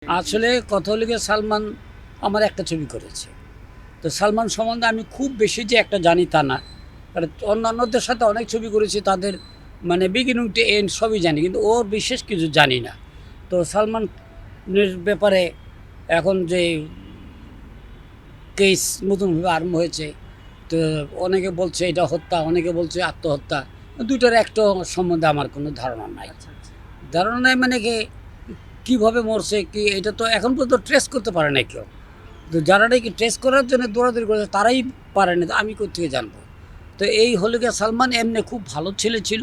আসলে কথা হলো গিয়ে সালমান আমার একটা ছবি করেছে। তো সালমান সম্বন্ধে আমি খুব বেশি যে একটা জানি তা না। কারণ অন্যান্যদের সাথে অনেক ছবি করেছি, তাদের মানে বিগিনিং টু এন্ড সবই জানি, কিন্তু ওর বিশেষ কিছু জানি না। তো সালমানের ব্যাপারে এখন যে কেস নতুনভাবে আরম্ভ হয়েছে, তো অনেকে বলছে এটা হত্যা, অনেকে বলছে আত্মহত্যা। দুইটার একটা সম্বন্ধে আমার কোনো ধারণা নাই। ধারণা নাই মানে কি কীভাবে মরছে, কি এটা তো এখন পর্যন্ত ট্রেস করতে পারে না কেউ। তো যারা নাকি ট্রেস করার জন্য দৌড়াদৌড়ি করেছে তারাই পারে না, তো আমি কোথেকে জানবো। তো এই হলে গিয়ে সালমান এমনি খুব ভালো ছেলে ছিল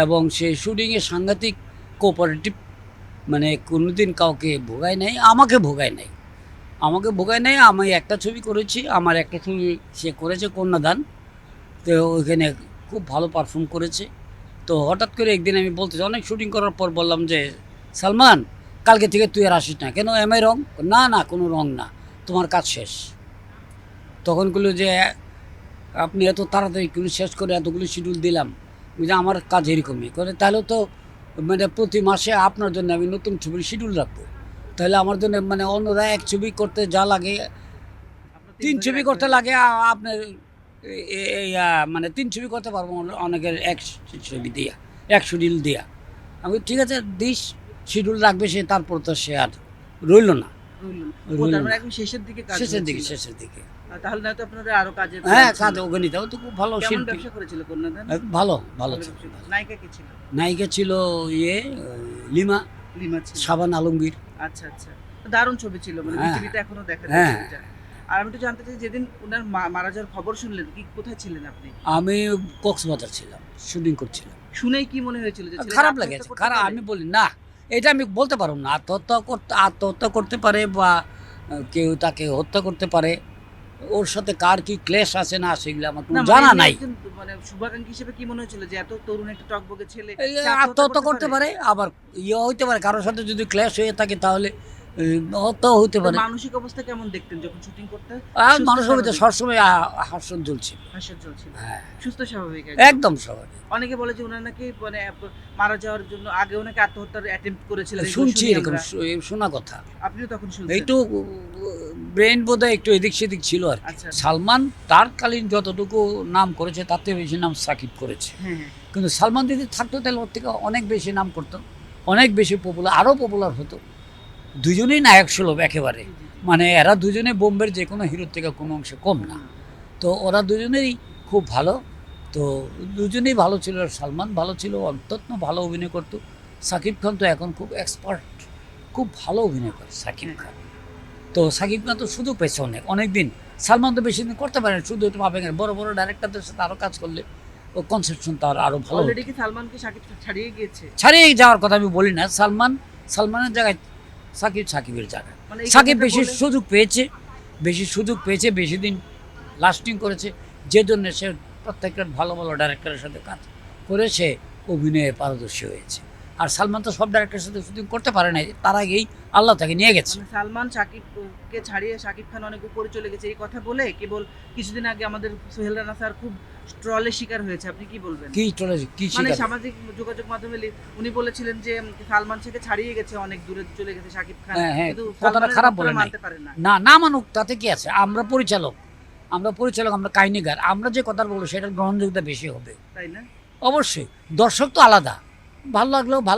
এবং সে শুটিংয়ে সাংঘাতিক কোঅপারেটিভ, মানে কোনোদিন কাউকে ভোগায় নাই, আমাকে ভোগায় নাই। আমি একটা ছবি করেছি, আমার একটা ছবি সে করেছে কন্যাদান, তো ওইখানে খুব ভালো পারফর্ম করেছে। তো হঠাৎ করে একদিন আমি বলতেছি, অনেক শুটিং করার পর বললাম যে সালমান কালকে থেকে তুই আর আসিস না কেন, এমআই রং? না না, কোনো রং না, তোমার কাজ শেষ। তখন বললো যে আপনি এত তাড়াতাড়ি কোনো শেষ করে এতগুলো শিডিউল দিলাম, যে আমার কাজ এরকমই করে, তাহলে তো মানে প্রতি মাসে আপনার জন্য আমি নতুন ছবির শিডিউল রাখবো। তাহলে আমার জন্য মানে অন্যরা এক ছবি করতে যা লাগে, 3 ছবি করতে লাগে, আপনার মানে 3 ছবি করতে পারবো অনেকের এক ছবি দিয়া, এক শিডিউল দিয়া। আমি ঠিক আছে দিস, শিডিউল রাখবে সে, তারপর তো সে আর রইল না। শেষের দিকে তাহলে না তো আপনারা আরো কাজে হ্যাঁ, কাজ অগণিতাও তো খুব ভালো শিল্পী। ব্যবসা করেছিল কন্যাদান? ভালো ছিল। নায়িকা কে ছিল? নায়িকা ছিল লিমা ছিল। শাবান আলমগীর। আচ্ছা আচ্ছা, দারুণ ছবি ছিল, মানে হ্যাঁ। পৃথিবীতে এখনো দেখা যায় হ্যাঁ। ছবিটা। আর আমি একটু জানতে চাই, যেদিন ওনার মারা যাওয়ার খবর শুনলেন, কি কোথায় ছিলেন আপনি? আমি কক্সবাজার ছিলাম, শুটিং করছিলাম। শুনেই কি মনে হয়েছিল যে ছেলেটা খারাপ আত্মহত্যা লেগেছে, করতে খারাপ। পারে? আমি বলি না, এটা আমি বলতে পারবো না। আত্মহত্যা করতে পারে বা কেউ তাকে হত্যা করতে পারে, ওর সাথে কার কি ক্লেশ আছে না সেগুলো আমার কোনো না, জানা এমনি নাই। একজন মানে শুভাকাঙ্ক্ষী হিসেবে কি মনে হয়েছিল যে এত তরুণ একটা টকবকে ছেলে এই সে আত্মহত্যা করতে পারে, আবার হইতে পারে কারোর সাথে যদি ক্লেশ হয়ে থাকে তাহলে হত্যাও হতে তো পারে। মানসিক অবস্থা কেমন দেখতেন যখন শুটিং করতেন? আর সুস্থ মানুষের মধ্যে স্বাভাবিক? সবসময় হাস্যোজ্জ্বল ছিল। হাস্যোজ্জ্বল ছিল। হ্যাঁ, সুস্থ স্বাভাবিক একদম স্বাভাবিক। অনেকে বলে যে উনার নাকি মানে মারা যাওয়ার জন্য আগে অনেকে আত্মহত্যার অ্যাটেম্প্ট করেছিলেন, এগুলো শুনছি শুনি এরকম, আমরা। শোনা কথা। আপনিও তখন শুনছেন? একটু ব্রেন বোধহয় একটু এদিক সেদিক ছিল আর কি। আচ্ছা। সালমান তার কালীন যতটুকু নাম করেছে তার থেকে বেশি নাম সাকিব করেছে। হ্যাঁ হ্যাঁ। কিন্তু সালমান যদি থাকতো তাহলে ওর থেকে অনেক বেশি নাম করতো, অনেক বেশি পপুলার, আরও পপুলার হতো। দুজনেই নায়ক সুলভ একেবারে, জি, জি, জি। মানে এরা দুজনে বোম্বের যে কোনো হিরোর থেকে কোনো অংশে কম না। তো ওরা দুজনেই খুব ভালো। তো দুজনেই ভালো ছিল, সালমান ভালো ছিল, অন্তত ভালো অভিনয় করতো। সাকিব খান তো এখন খুব এক্সপার্ট, খুব ভালো অভিনয় করে সাকিব খান। তো সাকিব খান তো সুযোগ পেয়েছে অনেক দিন। সালমান তো বেশি দিন করতে পারে না, শুধু একটু ভাবে বড় বড় ডাইরেক্টরদের সাথে আরও কাজ করলে ও কনসেপশন তার আরও ভালো হতো। অলরেডি কি সালমানকে সাকিব ছাড়িয়ে গিয়েছে? ছাড়িয়ে যাওয়ার কথা আমি বলি না, সালমানের জায়গায় সাকিবের জায়গায়। মানে এই সাকিব কথাটা বেশি বলে- সুযোগ পেয়েছে, বেশি দিন লাস্টিং করেছে, যে জন্য সে প্রত্যেকটা ভালো ভালো ডাইরেক্টরের সাথে কাজ করে সে অভিনয়ে পারদর্শী হয়েছে। আর সালমান তো সব ডাইরেক্টরের সাথে শুটিং করতে পারে নাই, তার আগেই আল্লাহ তাকে নিয়ে গেছে। মানে সালমান সাকিবকে ছাড়িয়ে সাকিব খান অনেক উপরে চলে গেছে, এই কথা বলে কেবল কিছুদিন আগে আমাদের সোহেল রানা স্যার খুব ট্রলের শিকার হয়েছে। আপনি কি বলবেন? কি চলে কি মানে শিকার? সামাজিক যোগাযোগ মাধ্যমে উনি বলেছিলেন যে সালমান থেকে ছাড়িয়ে গেছে, অনেক দূরে চলে গেছে সাকিব খান, হ্যাঁ, কিন্তু কথাটা সালমানের খারাপ কথাটা বলে নাই। মানতে পারে না। না, না মানুক, তাতে কি আছে? আমরা পরিচালক, আমরা কাহিনীকার, আমরা যে কথা বলবো সেটার গ্রহণযোগ্যতা বেশি হবে, তাই না? অবশ্যই। দর্শক তো আলাদা, ভালো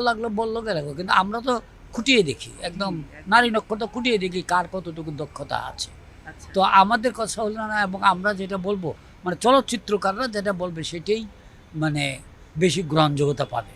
লাগলো বললো গেলো, কিন্তু আমরা তো খুঁটিয়ে দেখি, একদম নারী নক্ষত্র খুঁটিয়ে দেখি কার কতটুকু দক্ষতা আছে। আচ্ছা। তো আমাদের কথা হলো না, এবং আমরা যেটা বলবো মানে চলচ্চিত্রকাররা যেটা বলবে সেটাই মানে বেশি গ্রহণযোগ্যতা পাবে।